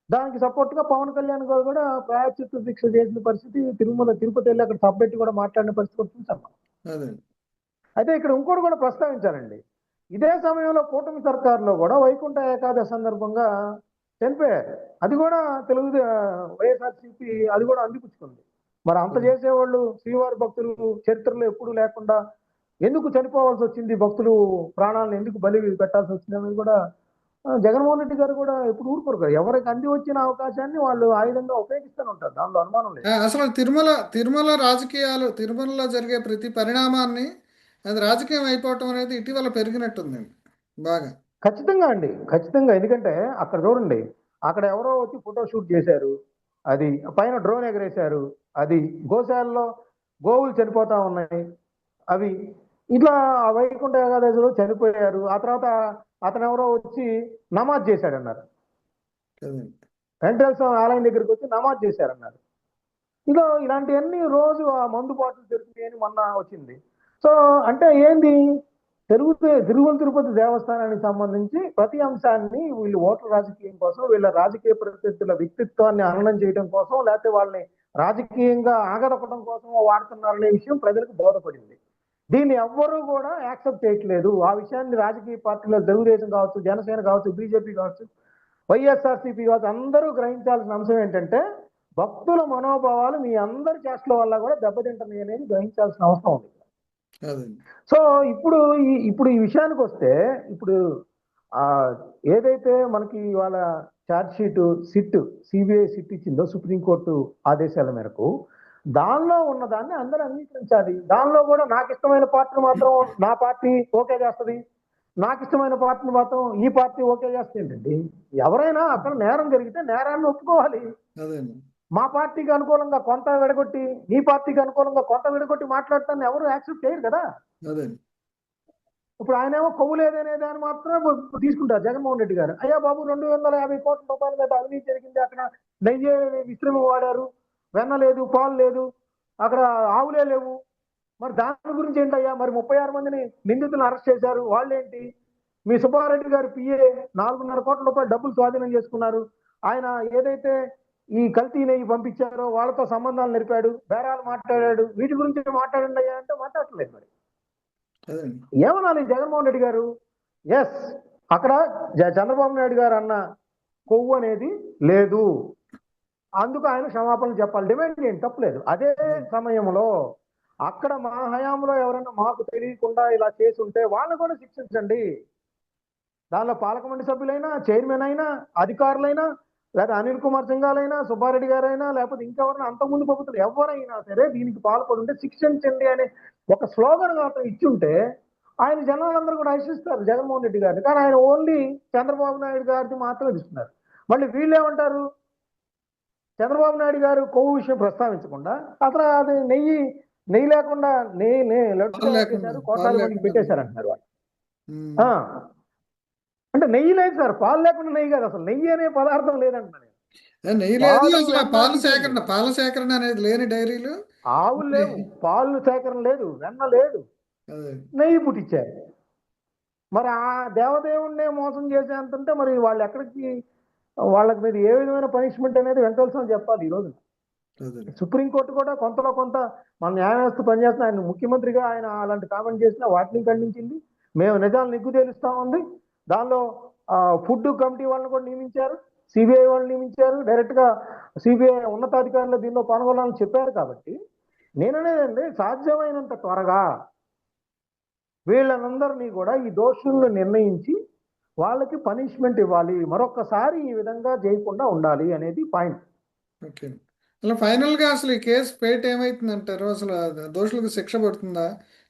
దానికి సపోర్ట్ గా పవన్ కళ్యాణ్ గారు కూడా ప్రాయశ్చిత్త దీక్ష చేసిన పరిస్థితి, తిరుపతి వెళ్ళి అక్కడ సభ పెట్టి కూడా మాట్లాడిన పరిస్థితి కూడా చూసాం మనం. అదే అయితే ఇక్కడ ఇంకోటి కూడా ప్రస్తావించాలండి. ఇదే సమయంలో కూటమి సర్కారులో కూడా వైకుంఠ ఏకాదశి సందర్భంగా చనిపోయారు. అది కూడా వైఎస్ఆర్సీపీ అది కూడా అందిపుచ్చుకుంది. మరి అంత చేసేవాళ్ళు శ్రీవారి భక్తులు చరిత్రలో ఎప్పుడు లేకుండా ఎందుకు చనిపోవాల్సి వచ్చింది, భక్తులు ప్రాణాలను ఎందుకు బలి పెట్టాల్సి వచ్చింది అనేది కూడా జగన్మోహన్ రెడ్డి గారు కూడా ఎప్పుడు ఊరుకోరు కదా. ఎవరికి అంది వచ్చిన అవకాశాన్ని వాళ్ళు ఆయుధంగా ఉపయోగిస్తూనే ఉంటారు, దానిలో అనుమానం లేదు. అసలు తిరుమల రాజకీయాలు, తిరుమలలో జరిగే ప్రతి పరిణామాన్ని అది రాజకీయం అయిపోవటం అనేది ఇటీవల పెరిగినట్టుందండి బాగా. ఖచ్చితంగా అండి, ఖచ్చితంగా. ఎందుకంటే అక్కడ చూడండి, అక్కడ ఎవరో వచ్చి ఫోటో షూట్ చేశారు, అది పైన డ్రోన్ ఎగరేశారు, అది గోశాలలో గోవులు చనిపోతా ఉన్నాయి, అవి ఇట్లా ఆ వైకుంఠ ఏకాదశిలో చనిపోయారు. ఆ తర్వాత అతను ఎవరో వచ్చి నమాజ్ చేశాడన్నారు, కదండి వెంకటేశ్వర స్వామి ఆలయం దగ్గరికి వచ్చి నమాజ్ చేశారన్నారు. ఇలాంటివన్నీ రోజు ఆ మందు బాటలు జరుగుతాయని మొన్న వచ్చింది. సో అంటే ఏంది, తిరుమల తిరుపతి దేవస్థానానికి సంబంధించి ప్రతి అంశాన్ని వీళ్ళు ఓట్ల రాజకీయం కోసం, వీళ్ళ రాజకీయ ప్రత్యర్థుల వ్యక్తిత్వాన్ని హననం చేయడం కోసం, లేకపోతే వాళ్ళని రాజకీయంగా ఆగదొక్కడం కోసం వాడుతున్నారనే విషయం ప్రజలకు బోధపడింది. దీన్ని ఎవ్వరూ కూడా యాక్సెప్ట్ చేయట్లేదు. ఆ విషయాన్ని రాజకీయ పార్టీలో తెలుగుదేశం కావచ్చు, జనసేన కావచ్చు, బీజేపీ కావచ్చు, వైఎస్ఆర్సీపీ కావచ్చు, అందరూ గ్రహించాల్సిన అంశం ఏంటంటే భక్తుల మనోభావాలు మీ అందరి చేష్టల వల్ల కూడా దెబ్బతింటున్నాయి అనేది గ్రహించాల్సిన అవసరం ఉంది. అదండి సో ఇప్పుడు ఈ విషయానికి వస్తే, ఇప్పుడు ఆ, ఏదైతే మనకి ఇవాళ charge sheet SIT CBI SIT ఇచ్చిందో సుప్రీంకోర్టు ఆదేశాల మేరకు దానిలో ఉన్నదాన్ని అందరూ అంగీకరించాలి. దానిలో కూడా నాకు ఇష్టమైన పార్టీ మాత్రం నా పార్టీ ఓకే చేస్తుంది, నాకు ఇష్టమైన పార్టీని మాత్రం ఈ పార్టీ ఓకే చేస్తుంది ఏంటండి? ఎవరైనా అక్కడ నేరం జరిగితే నేరాన్ని ఒప్పుకోవాలి. అదేండి. మా పార్టీకి అనుకూలంగా కొంత విడగొట్టి నీ పార్టీకి అనుకూలంగా కొంత విడగొట్టి మాట్లాడటాన్ని ఎవరు యాక్సెప్ట్ చేయరు కదా. అదేండి. ఇప్పుడు ఆయనేమో కొవ్వు లేదనే దాన్ని మాత్రమే తీసుకుంటారు జగన్మోహన్ రెడ్డి గారు. అయ్యా బాబు 250 కోట్ల రూపాయల మీద అవినీతి జరిగింది, అక్కడ నెయ్యి విశ్రమ వాడారు, వెన్న లేదు, పాలు లేదు, అక్కడ ఆవులే లేవు, మరి దాని గురించి ఏంటయ్యా? మరి 36 మందిని నిందితులను అరెస్ట్ చేశారు, వాళ్ళేంటి? మీ సుబ్బారెడ్డి గారు పిఏ 4.5 కోట్ల రూపాయలు డబ్బులు స్వాధీనం చేసుకున్నారు. ఆయన ఏదైతే ఈ కల్తీ నెయ్యి పంపించారో వాళ్ళతో సంబంధాలు నిలిపాడు, బేరాలు మాట్లాడాడు, వీటి గురించి మాట్లాడండి అయ్యా అంటే మాట్లాడలేదు. మరి అదేండి. ఏమనాలి జగన్మోహన్ రెడ్డి గారు? ఎస్, అక్కడ చంద్రబాబు నాయుడు గారు అన్న కొవ్వు అనేది లేదు, అందుకు ఆయన క్షమాపణలు చెప్పాలి, డిమాండ్ చేయండి, తప్పులేదు. అదే సమయంలో అక్కడ మా హయాంలో ఎవరైనా మాకు తెలియకుండా ఇలా చేసి ఉంటే వాళ్ళని కూడా శిక్షించండి. దానిలో పాలక మండలి సభ్యులైనా, చైర్మన్ అయినా, అధికారులైనా, లేదా అనిల్ కుమార్ సింఘాలైనా, సుబ్బారెడ్డి గారైనా, లేకపోతే ఇంకెవరైనా అంతకుముందు ప్రభుత్వం ఎవరైనా సరే దీనికి పాల్పడి ఉంటే శిక్షించండి అనే ఒక స్లోగన్ మాత్రం ఇచ్చి ఉంటే ఆయన జనాలందరూ కూడా హర్షిస్తారు జగన్మోహన్ రెడ్డి గారిని. కానీ ఆయన ఓన్లీ చంద్రబాబు నాయుడు గారిని మాత్రమే ఇస్తున్నారు. మళ్ళీ వీళ్ళు ఏమంటారు? చంద్రబాబు నాయుడు గారు కొవ్వు విషయం ప్రస్తావించకుండా అసలు అది నెయ్యి లేకుండా లడ్డు పాలు తయారు లేకుండా చేశారు, పాలు కోట్లాది మందికి లేకుండా పెట్టేశారు అంటున్నారు వాళ్ళు. ఉమ్. ఆ, అంటే నెయ్యి లేదు సార్, పాలు లేకుండా నెయ్యి కాదు, అసలు నెయ్యి అనే పదార్థం లేదంటున్నారు. నెయ్యి లేదు, పాలు, అసలు ఆ వెన్న పాల సేకరణ అనేది లేని డైరీలు. ఆవులు లేవు, పాలు సేకరణ లేదు, వెన్న లేదు, అదే. నెయ్యి పుట్టించారు. మరి ఆ దేవదేవుణ్ణే మోసం చేసేంతంటే మరి వాళ్ళు ఎక్కడికి, వాళ్ళకి మీద ఏ విధమైన పనిష్మెంట్ అనేది వెంకటేశ్వర చెప్పాలి ఈ రోజు. అదే. సుప్రీంకోర్టు కూడా కొంతలో కొంత మన న్యాయ వ్యవస్థ పనిచేస్తున్న ఆయన ముఖ్యమంత్రిగా ఆయన అలాంటి కామెంట్ చేసినా వాటిని ఖండించింది. మేము నిజాలు నిగ్గు తేలుస్తా ఉంది. దానిలో ఫుడ్ కమిటీ వాళ్ళని కూడా నియమించారు, సిబిఐ వాళ్ళని నియమించారు, డైరెక్ట్ గా సిబిఐ ఉన్నతాధికారులు దీనిలో పాల్గొనాలని చెప్పారు. కాబట్టి నేననేదండి, సాధ్యమైనంత త్వరగా వీళ్ళనందరినీ కూడా ఈ దోషులను నిర్ణయించి వాళ్ళకి పనిష్మెంట్ ఇవ్వాలి, మరొకసారి ఈ విధంగా చేయకుండా ఉండాలి అనేది పాయింట్. ఓకే. అలా ఫైనల్ గా అసలు ఈ కేసు ఫేట్ ఏమైతుందంటారు? అసలు ఆ దోషులకు శిక్ష పడుతుందా,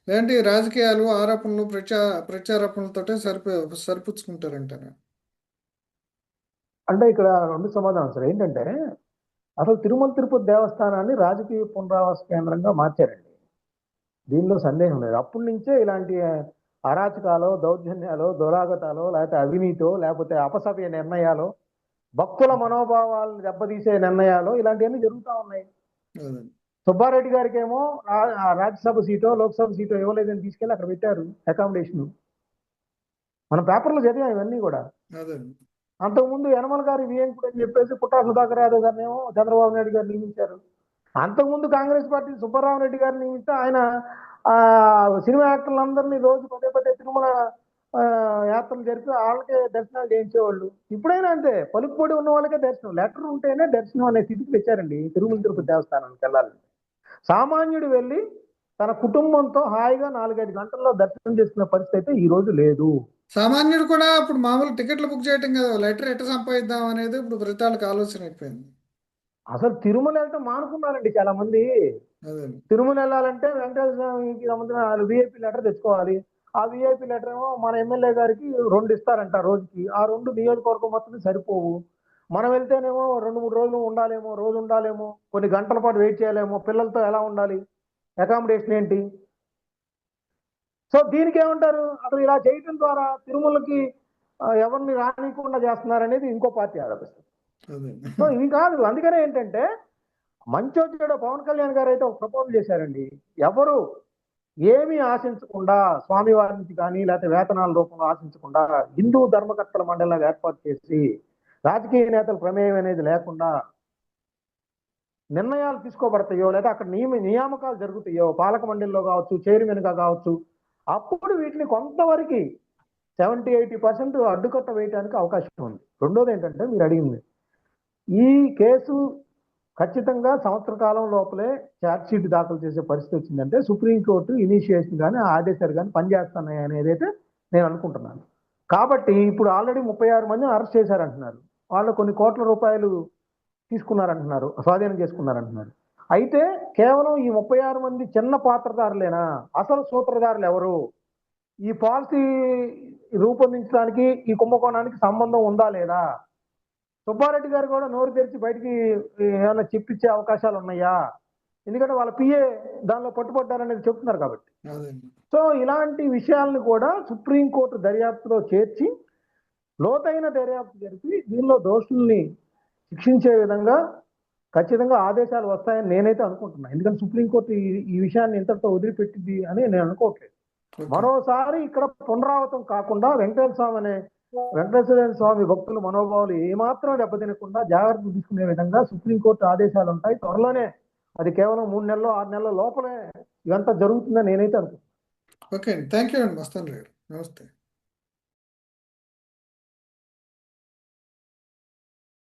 లేదంటే ఈ రాజకీయాలు ఆరోపణలు ప్రత్యారోపణలతోటే సరిపుచ్చుకుంటారంటారా? అంటే ఇక్కడ రెండు సమాధానం సార్. ఏంటంటే అసలు తిరుమల తిరుపతి దేవస్థానాన్ని రాజకీయ పునరావాస కేంద్రంగా మార్చారండి, దీనిలో సందేహం లేదు. అప్పటి నుంచే ఇలాంటి అరాచకాలు, దౌర్జన్యాలు, దురాగతాలు, లేకపోతే అవినీతో, లేకపోతే అపసవ్య నిర్ణయాలు, భక్తుల మనోభావాలను దెబ్బతీసే నిర్ణయాలు, ఇలాంటివన్నీ జరుగుతూ ఉన్నాయి. అదే. సుబ్బారెడ్డి గారికి ఏమో రాజ్యసభ సీటో లోక్సభ సీటో ఇవ్వలేదని తీసుకెళ్ళి అక్కడ పెట్టారు అకామిడేషన్. మన పేపర్లో చదివాం ఇవన్నీ కూడా. అదే. అంతకుముందు యనమల గారి వియంకుడు అని చెప్పేసి పుట్టా సుధాకర్ యాదవ్ గారిని ఏమో చంద్రబాబు నాయుడు గారు నియమించారు. అంతకుముందు కాంగ్రెస్ పార్టీ సుబ్బరామరెడ్డి గారిని నియమిస్తే ఆయన సినిమా యాక్టర్లందరినీ రోజు పదే తిరుమల యాత్రలు జరిపి వాళ్ళకే దర్శనాలు చేయించేవాళ్ళు. ఇప్పుడైనా అంతే, పలుకుబడి ఉన్న వాళ్ళకే దర్శనం, లెటర్ ఉంటేనే దర్శనం అనే స్థితికి తెచ్చారండి తిరుమల తిరుపతి దేవస్థానానికి వెళ్ళాలంటే. సామాన్యుడు వెళ్ళి తన కుటుంబంతో హాయిగా 4-5 గంటల్లో దర్శనం చేసుకునే పరిస్థితి అయితే ఈ రోజు లేదు. సామాన్యుడు కూడా ఇప్పుడు మామూలు టికెట్లు బుక్ చేయటం కదా, లెటర్ ఎట్లా సంపాదిద్దాం అనేది ఇప్పుడు ప్రతి వాళ్ళకి ఆలోచన అయిపోయింది. అసలు తిరుమల వెళ్తే మానుకున్నారండి చాలా మంది. అదే. తిరుమల వెళ్ళాలంటే వెంకటేశ్వర స్వామికి సంబంధించిన విఐపి లెటర్ తెచ్చుకోవాలి. ఆ విఐపి లెటర్ ఏమో మన ఎమ్మెల్యే గారికి 2 ఇస్తారంట రోజుకి. ఆ 2 నియోజకవర్గం మొత్తం సరిపోవు. మనం వెళ్తేనేమో 2-3 రోజులు ఉండాలేమో, రోజు ఉండాలేమో, కొన్ని గంటల పాటు వెయిట్ చేయాలేమో, పిల్లలతో ఎలా ఉండాలి, అకామిడేషన్ ఏంటి? సో దీనికి ఏమంటారు, అసలు ఇలా చేయటం ద్వారా తిరుమలకి ఎవరిని రానికుండా చేస్తున్నారనేది ఇంకో పార్టీ ఆరోపిస్తుంది. అదే. సో ఇది కాదు. అందుకనే ఏంటంటే మంచి వచ్చాడో పవన్ కళ్యాణ్ గారు అయితే ఒక ప్రపోజల్ చేశారండి. ఎవరు ఏమీ ఆశించకుండా, స్వామివారి నుంచి కానీ లేకపోతే వేతనాల రూపంలో ఆశించకుండా హిందూ ధర్మకర్తల మండలిగా ఏర్పాటు చేసి రాజకీయ నేతల ప్రమేయం అనేది లేకుండా నిర్ణయాలు తీసుకోబడతాయో, లేదా అక్కడ నియామకాలు జరుగుతాయో, పాలక మండలిలో కావచ్చు, చైర్మన్ గా కావచ్చు, అప్పుడు వీటిని కొంతవరకు 70-80% అడ్డుకట్ట వేయడానికి అవకాశం ఉంది. రెండోది ఏంటంటే మీరు అడిగింది, ఈ కేసు ఖచ్చితంగా సంవత్సర కాలం లోపలే ఛార్జ్ షీట్ దాఖలు చేసే పరిస్థితి వచ్చిందంటే సుప్రీంకోర్టు ఇనిషియేషన్ కానీ ఆదేశాలు కానీ పనిచేస్తున్నాయి అనేది అయితే నేను అనుకుంటున్నాను. కాబట్టి ఇప్పుడు ఆల్రెడీ 36 మందిని అరెస్ట్ చేశారంటున్నారు. వాళ్ళు కొన్ని కోట్ల రూపాయలు తీసుకున్నారంటున్నారు, స్వాధీనం చేసుకున్నారంటున్నారు. అయితే కేవలం ఈ 36 మంది చిన్న పాత్రధారులేనా? అసలు సూత్రధారులు ఎవరు? ఈ పాలసీ రూపొందించడానికి ఈ కుంభకోణానికి సంబంధం ఉందా లేదా? సుబ్బారెడ్డి గారు కూడా నోరు తెరిచి బయటికి ఏమైనా చెప్పించే అవకాశాలు ఉన్నాయా? ఎందుకంటే వాళ్ళ పిఏ దానిలో పట్టుబడ్డారనేది చెప్తున్నారు కాబట్టి. అదండి. సో ఇలాంటి విషయాలను కూడా సుప్రీంకోర్టు దర్యాప్తులో చేర్చి లోతైన దర్యాప్తు జరిపి దీనిలో దోషుల్ని శిక్షించే విధంగా ఖచ్చితంగా ఆదేశాలు వస్తాయని నేనైతే అనుకుంటున్నాను. ఎందుకంటే సుప్రీంకోర్టు ఈ విషయాన్ని ఇంతటితో వదిలిపెట్టింది అని నేను అనుకోవట్లేదు. ఓకే. మరోసారి ఇక్కడ పునరావృతం కాకుండా వెంకటేశ్వర స్వామి భక్తుల మనోభావాలు ఏమాత్రం దెబ్బతినకుండా జాగ్రత్తలు తీసుకునే విధంగా సుప్రీంకోర్టు ఆదేశాలు ఉంటాయి. త్వరలోనే అది కేవలం 3 నెలలు 6 నెలల లోపలే ఇదంతా జరుగుతుందని నేనైతే అనుకుంటున్నాను. ఓకే అండి. థ్యాంక్ యూ అండి మస్తాన్ గారు. నమస్తే.